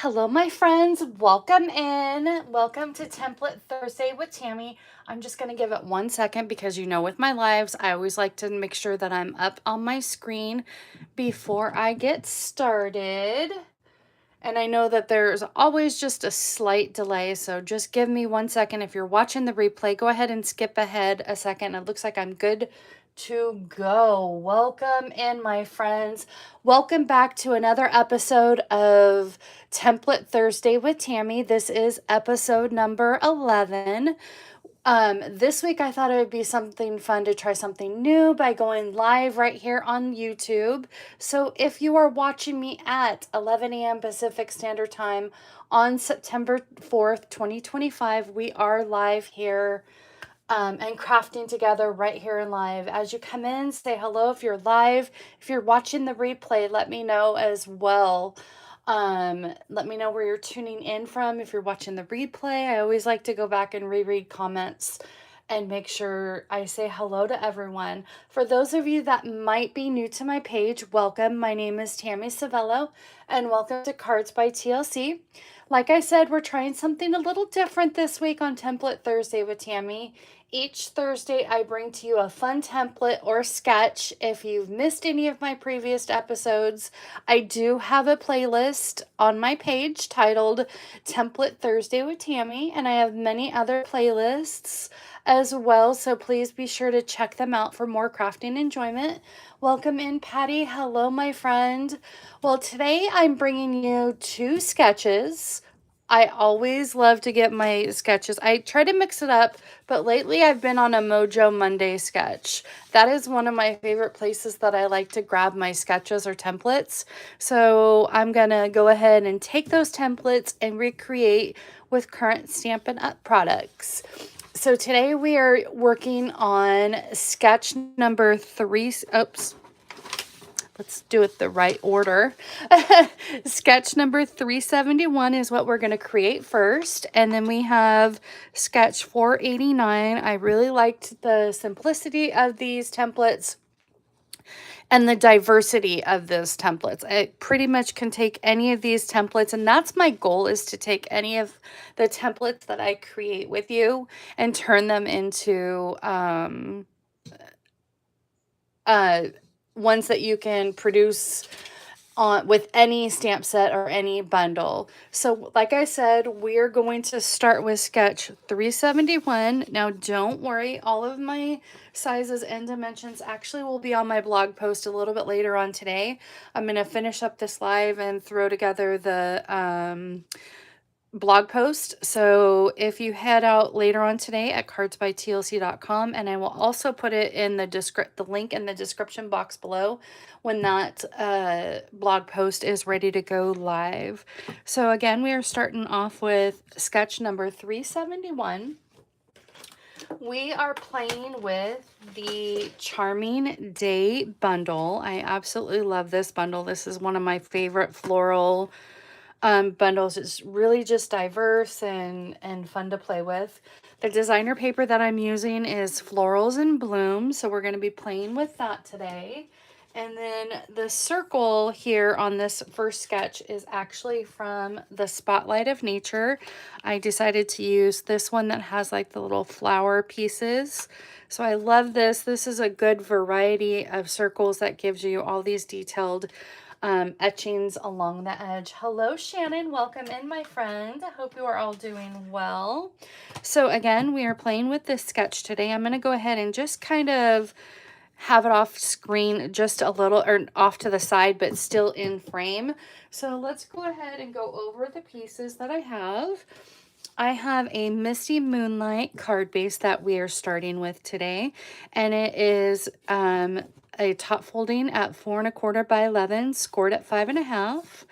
Hello, my friends. Welcome in. Welcome to Template Thursday with Tammy. I'm just going to give it 1 second because with my lives, I always like to make sure that I'm up on my screen before I get started. And I know that there's always just a slight delay, so just give me 1 second. If you're watching the replay, go ahead and skip ahead a second. It looks like I'm good to go. Welcome in, my friends. Welcome back to another episode of Template Thursday with Tammy. This is episode number 11. This week I thought it would be something fun to try something new by going live right here on YouTube. So if you are watching me at 11 a.m. Pacific Standard Time on September 4th, 2025, we are live here and crafting together right here in live. As you come in, say hello if you're live. If you're watching the replay, let me know as well. Let me know where you're tuning in from. If you're watching the replay, I always like to go back and reread comments and make sure I say hello to everyone. For those of you that might be new to my page, welcome. My name is Tammy Civello, and welcome to Cards by TLC. Like I said, we're trying something a little different this week on Template Thursday with Tammy. Each Thursday, I bring to you a fun template or sketch. If you've missed any of my previous episodes, I do have a playlist on my page titled Template Thursday with Tammy, and I have many other playlists as well, so please be sure to check them out for more crafting enjoyment. Welcome in, Patty. Hello, my friend. Well, today I'm bringing you two sketches. I always love to get my sketches. I try to mix it up, but lately I've been on a Mojo Monday sketch. That is one of my favorite places that I like to grab my sketches or templates. So I'm going to go ahead and take those templates and recreate with current Stampin' Up products. So today we are working on sketch number 3. Oops. Let's do it the right order. Sketch number 371 is what we're going to create first. And then we have sketch 489. I really liked the simplicity of these templates and the diversity of those templates. I pretty much can take any of these templates, and that's my goal, is to take any of the templates that I create with you and turn them into ones that you can produce on with any stamp set or any bundle. So like I said, we're going to start with sketch 371. Now don't worry, all of my sizes and dimensions actually will be on my blog post a little bit later on today. I'm going to finish up this live and throw together the blog post. So if you head out later on today at cardsbytlc.com, and I will also put it in the link in the description box below when that blog post is ready to go live. So again, we are starting off with sketch number 371. We are playing with the Charming Day bundle. I absolutely love this bundle. This is one of my favorite floral bundles. It's really just diverse and fun to play with. The designer paper that I'm using is Florals and Bloom, so we're going to be playing with that today. And then the circle here on this first sketch is actually from the Spotlight of Nature. I decided to use this one that has like the little flower pieces. So I love this. This is a good variety of circles that gives you all these detailed etchings along the edge. Hello, Shannon. Welcome in, my friend. I hope you are all doing well. So again, we are playing with this sketch today. I'm going to go ahead and just kind of have it off screen just a little, or off to the side, but still in frame. So let's go ahead and go over the pieces that I have. I have a Misty Moonlight card base that we are starting with today, and it is a top folding at 4 1/4 by 11, scored at 5 1/2.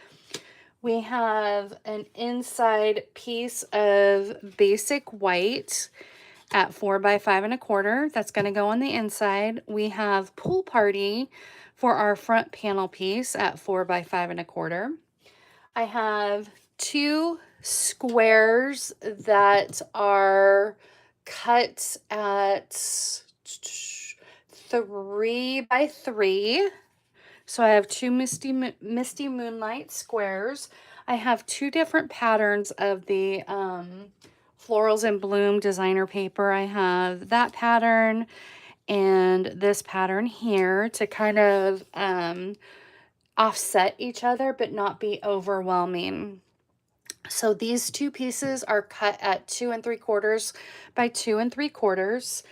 We have an inside piece of basic white at 4 by 5 1/4. That's going to go on the inside. We have Pool Party for our front panel piece at 4 by 5 1/4. I have two squares that are cut at 3 by 3. So I have two Misty Moonlight squares. I have two different patterns of the Florals and Bloom designer paper. I have that pattern and this pattern here to kind of offset each other but not be overwhelming. So these two pieces are cut at 2 3/4 by 2 3/4.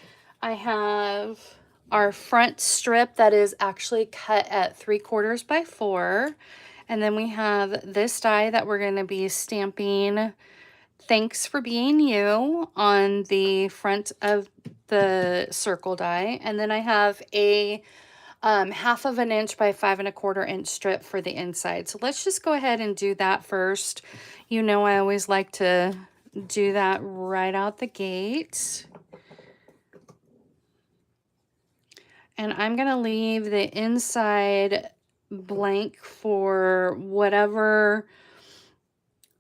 I have our front strip that is actually cut at 3/4 by 4. And then we have this die that we're going to be stamping "Thanks for Being You" on the front of the circle die. And then I have a 1/2 inch by 5 1/4 inch strip for the inside. So let's just go ahead and do that first. You know, I always like to do that right out the gate. And I'm going to leave the inside blank for whatever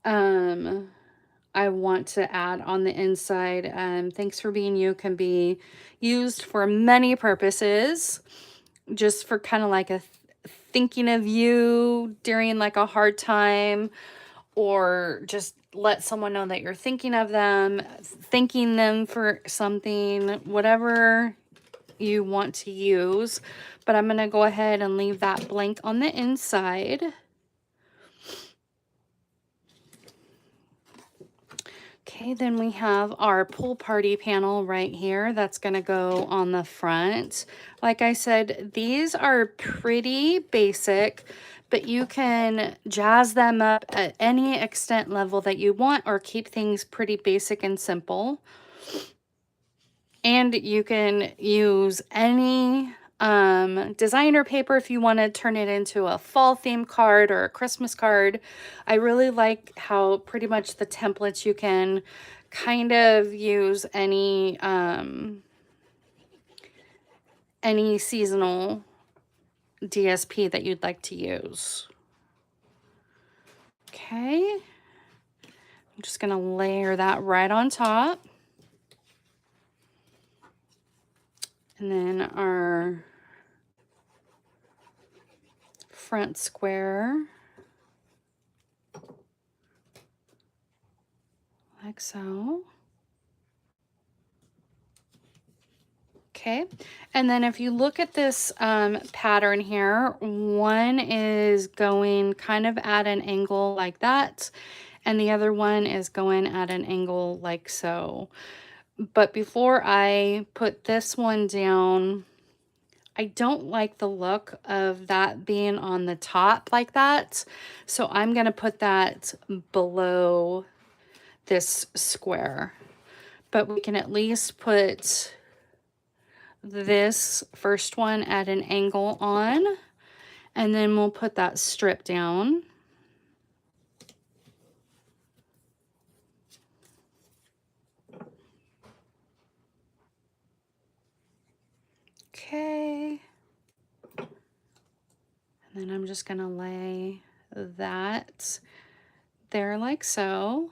I want to add on the inside. "Thanks for Being You" can be used for many purposes, just for kind of like a thinking of you during like a hard time, or just let someone know that you're thinking of them, thanking them for something, whatever you want to use. But I'm going to go ahead and leave that blank on the inside. Okay, then we have our pool party panel right here. That's going to go on the front. Like I said, these are pretty basic, but you can jazz them up at any extent level that you want, or keep things pretty basic and simple. And you can use any designer paper if you want to turn it into a fall theme card or a Christmas card. I really like how pretty much the templates, you can kind of use any seasonal DSP that you'd like to use. Okay, I'm just going to layer that right on top. And then our front square, like so. Okay, and then if you look at this pattern here, one is going kind of at an angle like that, and the other one is going at an angle like so. But before I put this one down, I don't like the look of that being on the top like that. So I'm going to put that below this square. But we can at least put this first one at an angle on, and then we'll put that strip down. Okay. And then I'm just going to lay that there like so.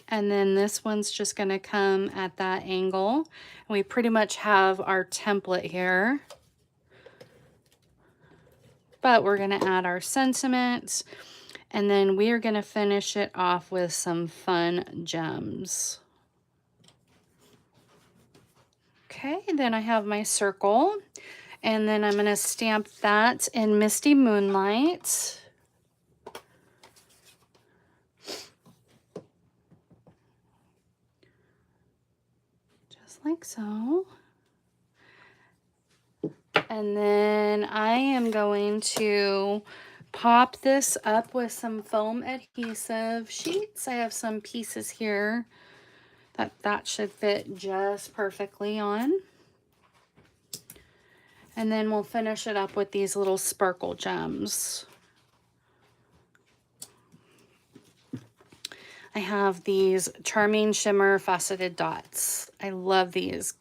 And then this one's just going to come at that angle. And we pretty much have our template here. But we're going to add our sentiments. And then we are going to finish it off with some fun gems. Okay, then I have my circle. And then I'm going to stamp that in Misty Moonlight. Just like so. And then I am going to pop this up with some foam adhesive sheets. I have some pieces here that should fit just perfectly on. And then we'll finish it up with these little sparkle gems. I have these Charming Shimmer Faceted Dots. I love these.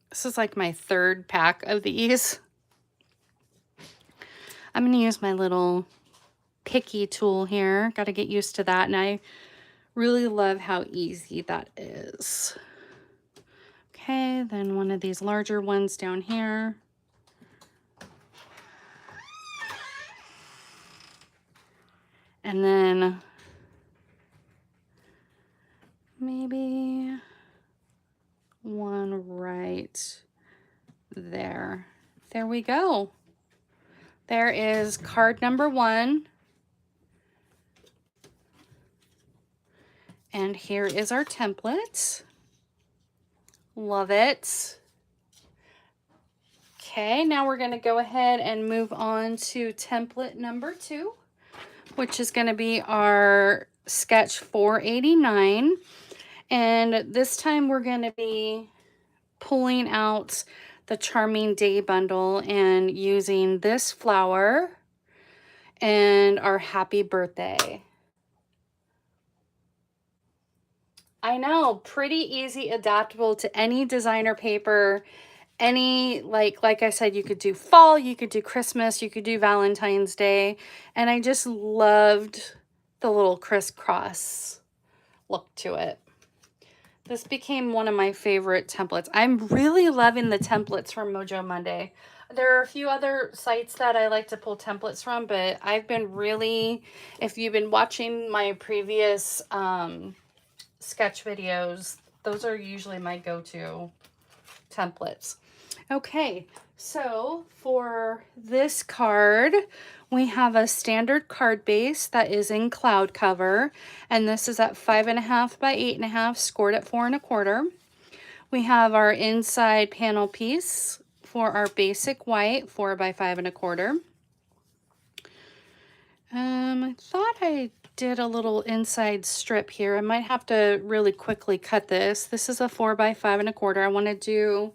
This is like my third pack of these. I'm going to use my little picky tool here. Got to get used to that. And I really love how easy that is. Okay, then one of these larger ones down here. And then maybe one right there. There we go. There is card number 1. And here is our template. Love it. Okay, now we're going to go ahead and move on to template number 2, which is going to be our sketch 489. And this time we're going to be pulling out the Charming Day bundle and using this flower and our happy birthday. I know, pretty easy, adaptable to any designer paper. Any, like I said, you could do fall, you could do Christmas, you could do Valentine's Day. And I just loved the little crisscross look to it. This became one of my favorite templates. I'm really loving the templates from Mojo Monday. There are a few other sites that I like to pull templates from, but I've been really, if you've been watching my previous sketch videos, those are usually my go-to templates. Okay, so for this card, we have a standard card base that is in cloud cover, and this is at 5.5 by 8.5, scored at 4 1/4. We have our inside panel piece for our basic white, 4 by 5 1/4. I thought I did a little inside strip here. I might have to really quickly cut this. This is a 4 by 5 1/4. I want to do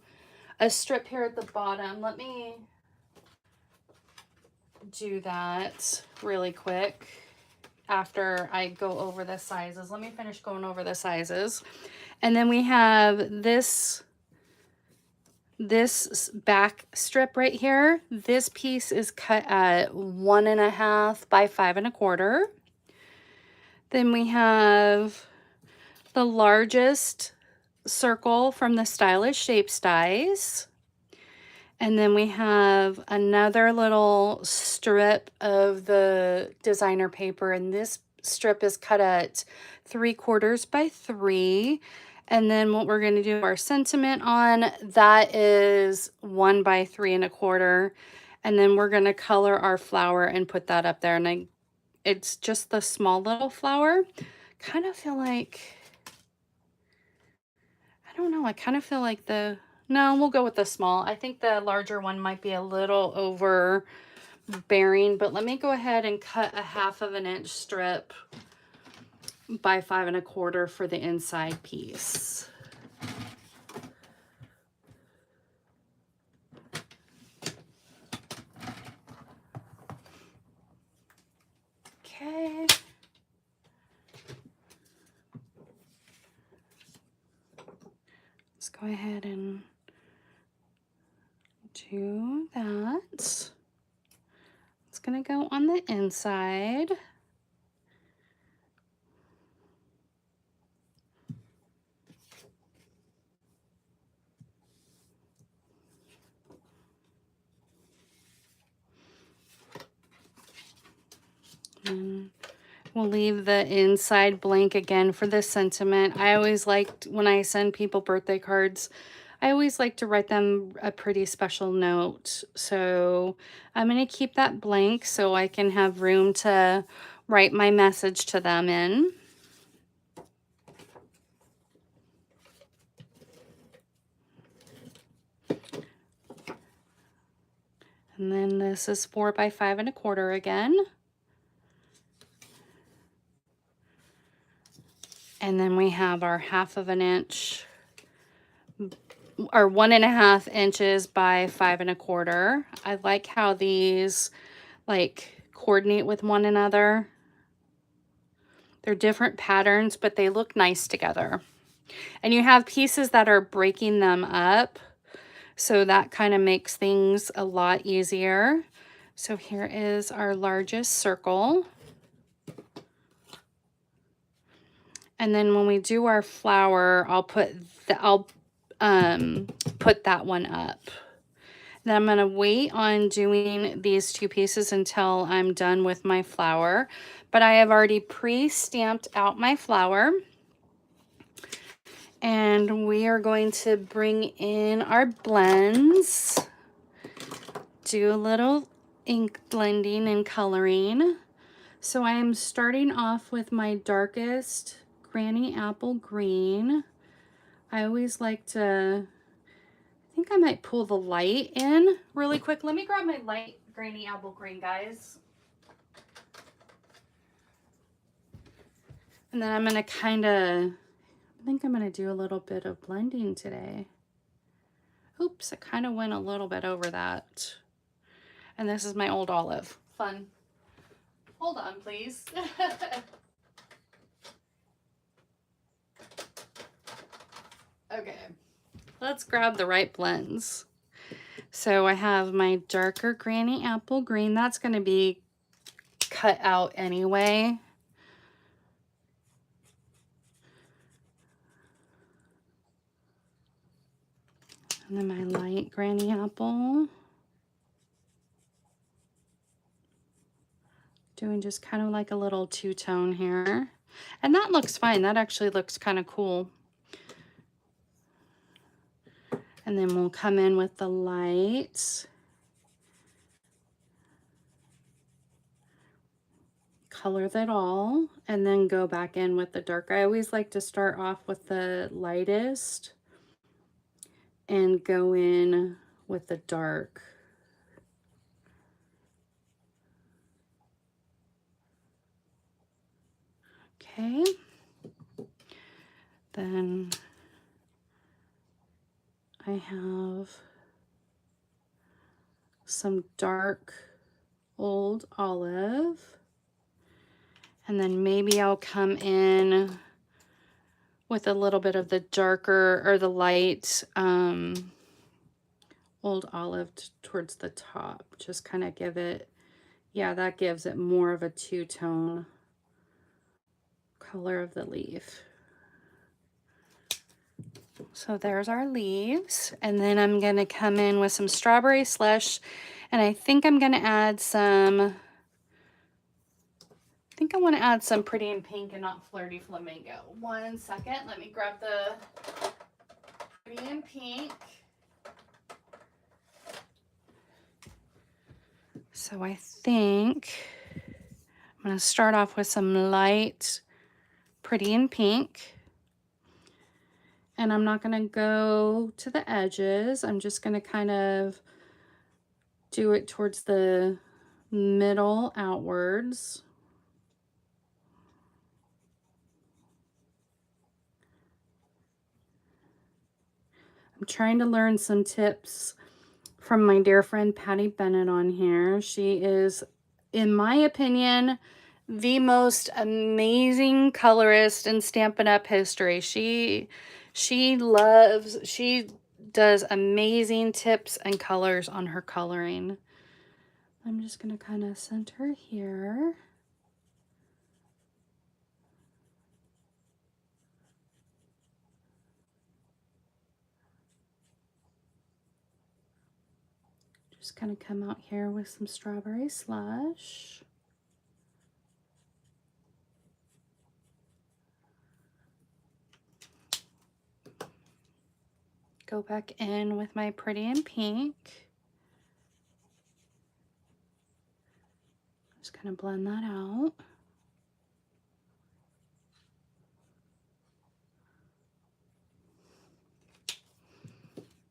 a strip here at the bottom. Let me do that really quick after I go over the sizes. Let me finish going over the sizes. And then we have this back strip right here. This piece is cut at 1.5 by 5 1/4. Then we have the largest circle from the Stylish Shapes dies. And then we have another little strip of the designer paper, and this strip is cut at 3/4 by 3. And then what we're going to do our sentiment on, that is 1 by 3 1/4. And then we're going to color our flower and put that up there. And it's just the small little flower. Kind of feel like, I don't know, I kind of feel like no, we'll go with the small. I think the larger one might be a little overbearing, but let me go ahead and cut a 1/2 inch strip by 5 1/4 for the inside piece. Okay. Let's go ahead and do that. It's going to go on the inside. And we'll leave the inside blank again for the sentiment. I always liked, when I send people birthday cards, I always like to write them a pretty special note. So I'm going to keep that blank so I can have room to write my message to them in. And then this is 4 by 5 1/4 again. And then we have our 1/2 inch, or 1.5 inches by 5 1/4. I like how these like coordinate with one another. They're different patterns, but they look nice together. And you have pieces that are breaking them up, so that kind of makes things a lot easier. So here is our largest circle. And then when we do our flower, I'll put that one up. Then I'm going to wait on doing these two pieces until I'm done with my flower. But I have already pre-stamped out my flower. And we are going to bring in our blends, do a little ink blending and coloring. So I am starting off with my darkest Granny Apple Green. I always like to, I think I might pull the light in really quick. Let me grab my light Granny Apple Green, guys. And then I'm gonna I think I'm gonna do a little bit of blending today. Oops, I kind of went a little bit over that. And this is my old olive. Fun. Hold on, please. Okay, let's grab the right blends. So I have my darker Granny Apple Green. That's going to be cut out anyway. And then my light Granny Apple. Doing just kind of like a little two-tone here. And that looks fine. That actually looks kind of cool. And then we'll come in with the light. Color that all, and then go back in with the dark. I always like to start off with the lightest and go in with the dark. Okay. Then I have some dark old olive. And then maybe I'll come in with a little bit of the darker or the light old olive towards the top. Just kind of give it, yeah, that gives it more of a two-tone color of the leaf. So there's our leaves. And then I'm going to come in with some strawberry slush. And I think I'm going to add some, I think I want to add some Pretty in Pink and Not Flirty Flamingo. 1 second. Let me grab the Pretty in Pink. So I think I'm going to start off with some light Pretty in Pink. And I'm not going to go to the edges. I'm just going to kind of do it towards the middle outwards. I'm trying to learn some tips from my dear friend Patty Bennett on here. She is, in my opinion, the most amazing colorist in Stampin' Up! History. She does amazing tips and colors on her coloring. I'm just going to kind of center here. Just kind of come out here with some strawberry slush. Go back in with my Pretty in Pink. Just kind of blend that out.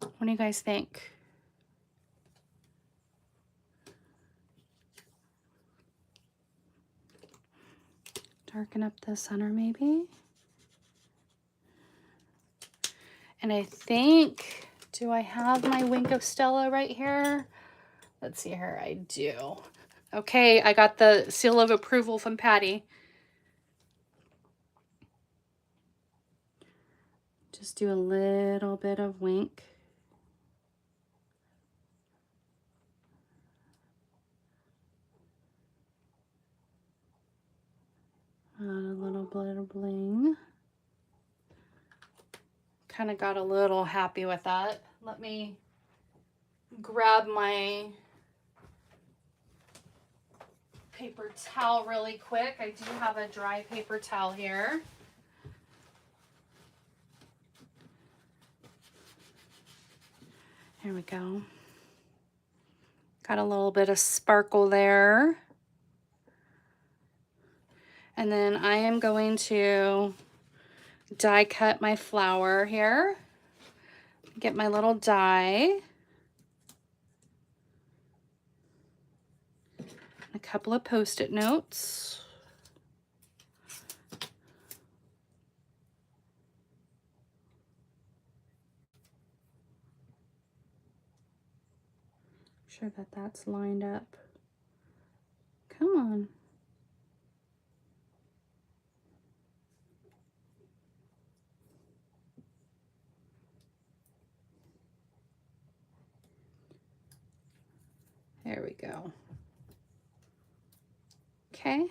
What do you guys think? Darken up the center maybe. And I think, do I have my Wink of Stella right here? Let's see here, I do. Okay, I got the seal of approval from Patty. Just do a little bit of wink. Add a little bit of bling. Kind of got a little happy with that. Let me grab my paper towel really quick. I do have a dry paper towel here. There we go. Got a little bit of sparkle there. And then I am going to die cut my flower here. Get my little die. A couple of Post-it notes. Sure that that's lined up. Come on. There we go. Okay.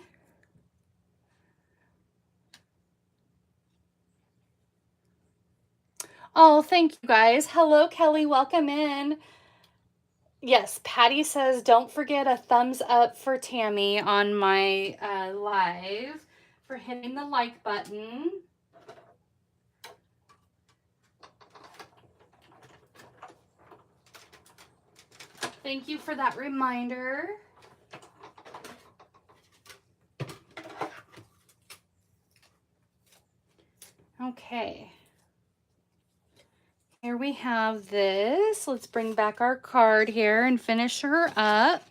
Oh, thank you guys. Hello, Kelly. Welcome in. Yes, Patty says, don't forget a thumbs up for Tammy on my live for hitting the like button. Thank you for that reminder. Okay. Here we have this. Let's bring back our card here and finish her up.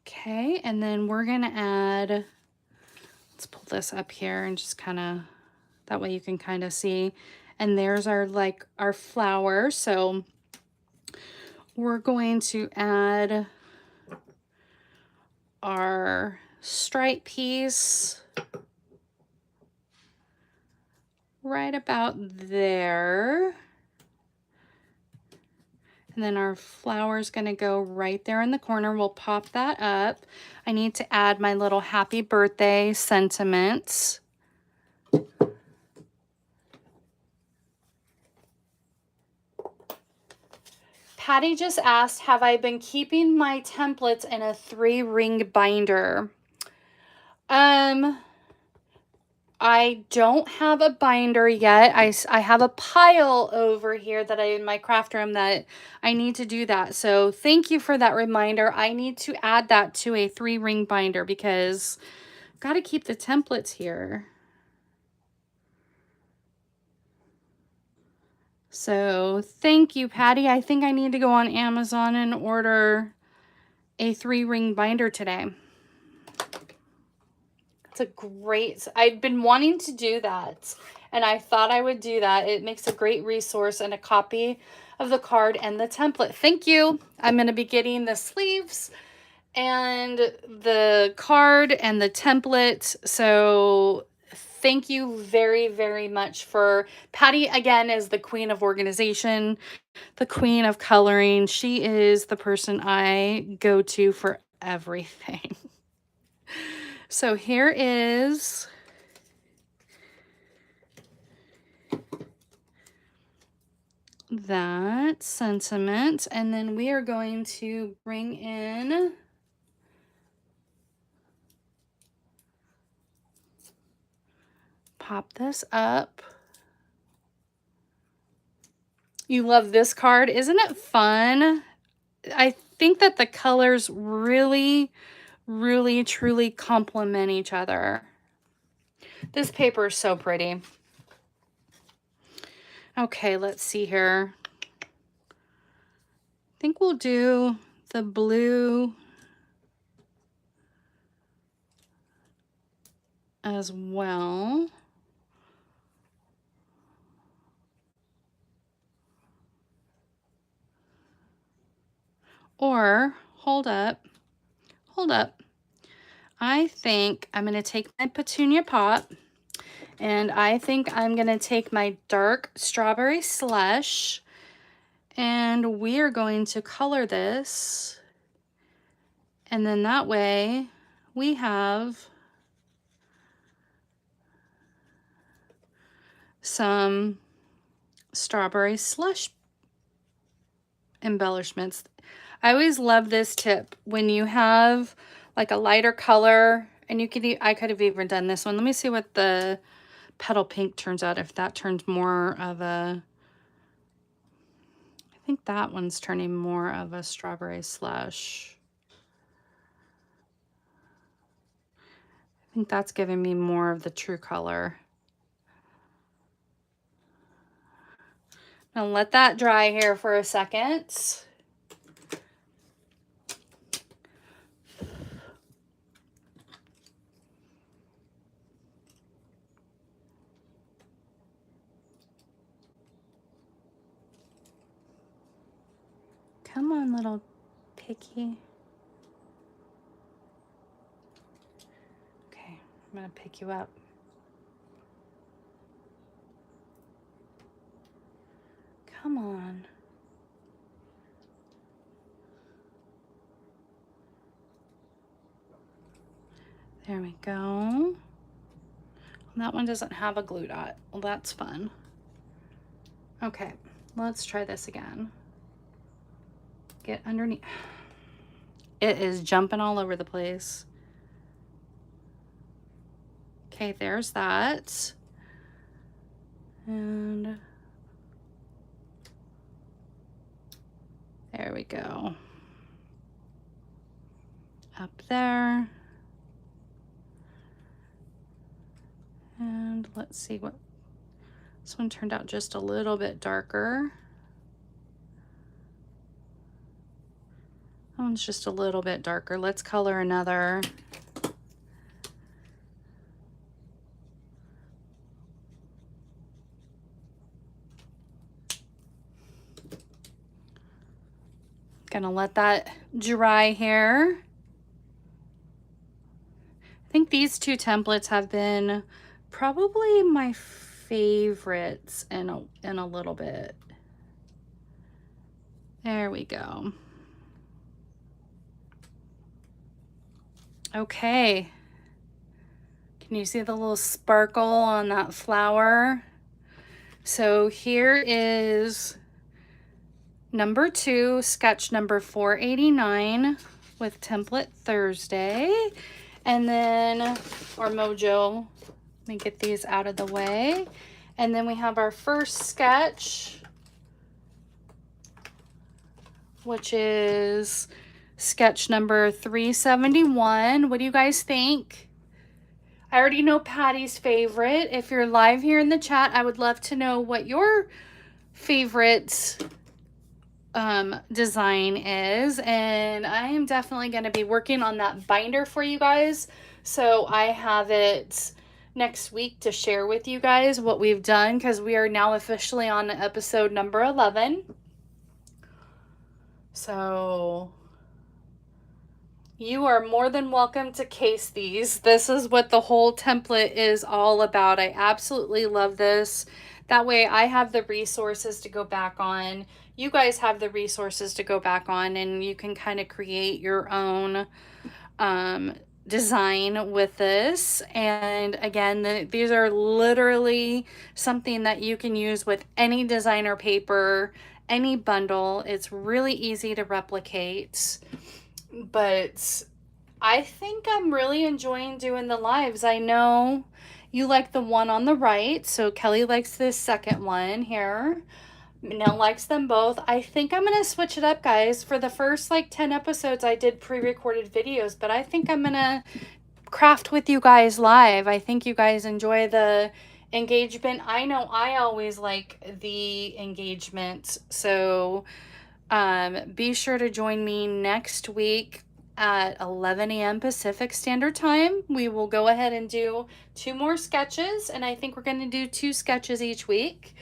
Okay, and then we're gonna add, let's pull this up here and just kind of, that way you can kind of see. And there's our, like, our flower. So we're going to add our stripe piece right about there. And then our flower is going to go right there in the corner. We'll pop that up. I need to add my little happy birthday sentiments. Patty just asked, have I been keeping my templates in a 3-ring binder? I don't have a binder yet. I have a pile over here that in my craft room that I need to do that. So thank you for that reminder. I need to add that to a 3-ring binder because I've got to keep the templates here. So thank you, Patty. I think I need to go on Amazon and order a 3-ring binder today. It's a great, I've been wanting to do that, and I thought I would do that. It makes a great resource and a copy of the card and the template. Thank you. I'm going to be getting the sleeves and the card and the template. So thank you very, very much for Patty. Again, is the queen of organization, the queen of coloring. She is the person I go to for everything. So here is that sentiment, and then we are going to bring in pop this up. You love this card, isn't it fun? I think that the colors really, really, truly complement each other. This paper is so pretty. Okay, let's see here. I think we'll do the blue as well. Or, hold up. I think I'm going to take my petunia pot, and I think I'm going to take my dark strawberry slush, and we are going to color this. And then that way we have some strawberry slush embellishments. I always love this tip when you have like a lighter color, and you could, I could have even done this one. Let me see what the petal pink turns out, if that turns more of a, I think that one's turning more of a strawberry slush. I think that's giving me more of the true color. Now let that dry here for a second. Come on, little picky. Okay, I'm gonna pick you up. Come on. There we go. That one doesn't have a glue dot. Well, that's fun. Okay, let's try this again. Get underneath. It is jumping all over the place. Okay, there's that. And there we go. Up there. And let's see what, this one turned out just a little bit darker. That one's just a little bit darker. Let's color another. Gonna let that dry here. I think these two templates have been probably my favorites in a little bit. There we go. Okay. Can you see the little sparkle on that flower? So here is number 2, sketch number 489 with Template Thursday. And then, or Mojo, let me get these out of the way. And then we have our first sketch, which is sketch number 371. What do you guys think? I already know Patty's favorite. If you're live here in the chat, I would love to know what your favorite design is, and I am definitely going to be working on that binder for you guys, so I have it next week to share with you guys what we've done, because we are now officially on episode number 11. So you are more than welcome to case these. This is what the whole template is all about. I absolutely love this. That way I have the resources to go back on. You guys have the resources to go back on, and you can kind of create your own design with this. And again, these are literally something that you can use with any designer paper, any bundle. It's really easy to replicate. But I think I'm really enjoying doing the lives. I know you like the one on the right, so Kelly likes this second one here. Nell likes them both. I think I'm going to switch it up, guys. For the first like 10 episodes, I did pre-recorded videos, but I think I'm going to craft with you guys live. I think you guys enjoy the engagement. I know I always like the engagement, so be sure to join me next week at 11 a.m. Pacific Standard Time. We will go ahead and do 2 more sketches, and I think we're going to do 2 sketches each week.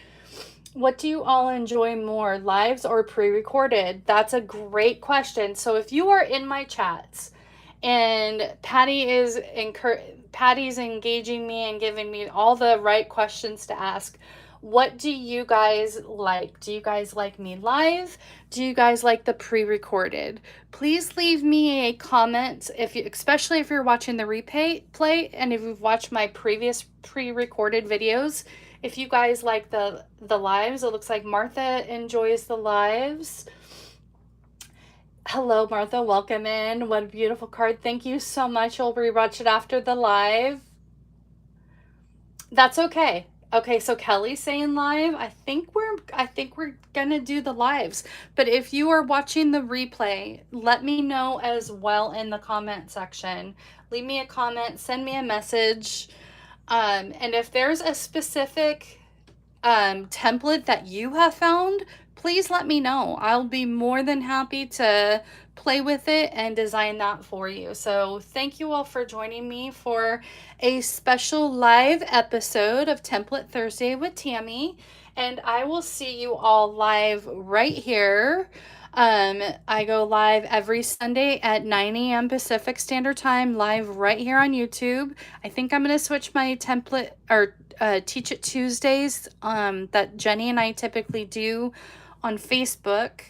What do you all enjoy more, lives or pre-recorded? That's a great question. So if you are in my chats and Patty's engaging me and giving me all the right questions to ask, what do you guys like? Do you guys like me live? Do you guys like the pre-recorded? Please leave me a comment, especially if you're watching the replay, and if you've watched my previous pre-recorded videos. If you guys like the lives, it looks like Martha enjoys the lives. Hello, Martha. Welcome in. What a beautiful card. Thank you so much. You'll rewatch it after the live. That's okay. Okay, so Kelly's saying live. I think we're gonna do the lives. But if you are watching the replay, let me know as well in the comment section. Leave me a comment, send me a message. And if there's a specific template that you have found, please let me know. I'll be more than happy to play with it and design that for you. So thank you all for joining me for a special live episode of Template Thursday with Tammy. And I will see you all live right here. I go live every Sunday at 9 a.m. Pacific Standard Time, live right here on YouTube. I think I'm going to switch my template or Teach It Tuesdays that Jenny and I typically do on Facebook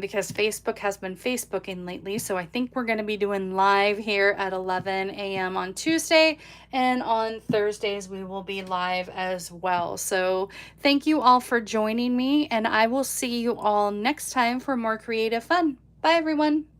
because Facebook has been Facebooking lately. So I think we're going to be doing live here at 11 a.m. on Tuesday, and on Thursdays we will be live as well. So thank you all for joining me, and I will see you all next time for more creative fun. Bye, everyone.